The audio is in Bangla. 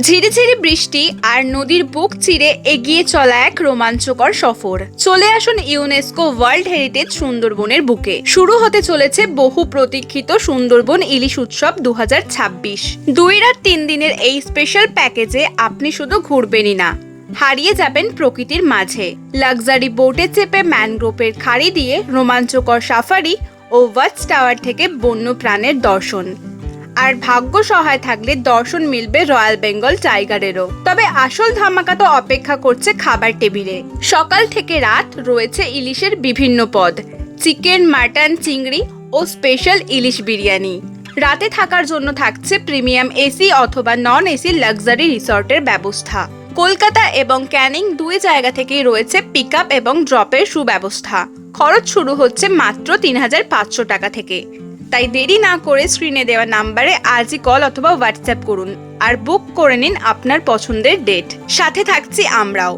ঝিরিঝিরি বৃষ্টি আর নদীর বুক চিরে এগিয়ে চলা এক রোমাঞ্চকর সফর। চলে আসুন ইউনেস্কো ওয়ার্ল্ড হেরিটেজ সুন্দরবনের বুকে। শুরু হতে চলেছে বহু প্রতীক্ষিত সুন্দরবন ইলিশ উৎসব 2026। 2 রাত 3 দিনের এই স্পেশাল প্যাকেজে আপনি শুধু ঘুরবেনই না, হারিয়ে যাবেন প্রকৃতির মাঝে। লাক্সারি বোটে চেপে ম্যানগ্রোভের খাড়ি দিয়ে রোমাঞ্চকর সাফারি ও ওয়াচ টাওয়ার থেকে বন্য প্রাণের দর্শন। আর ভাগ্য সহায় থাকলে দর্শন মিলবে রয়্যাল বেঙ্গল টাইগারেরও। তবে আসল ধামাকা তো অপেক্ষা করছে খাবার টেবিলে। সকাল থেকে রাত রয়েছে ইলিশের বিভিন্ন পদ, চিকেন, মাটন, চিংড়ি ও স্পেশাল ইলিশ বিরিয়ানি। রাতে থাকার জন্য থাকছে প্রিমিয়াম এসি অথবা নন এসি লাক্সারি রিসর্টের ব্যবস্থা। কলকাতা এবং ক্যানিং 2 জায়গা থেকেই রয়েছে পিক আপ এবং ড্রপের সুব্যবস্থা। খরচ শুরু হচ্ছে মাত্র 3500 টাকা থেকে। তাই দেরি না করে স্ক্রিনে দেওয়া নাম্বারে আজই কল অথবা হোয়াটসঅ্যাপ করুন আর বুক করে নিন আপনার পছন্দের ডেট। সাথে থাকছি আমরাও।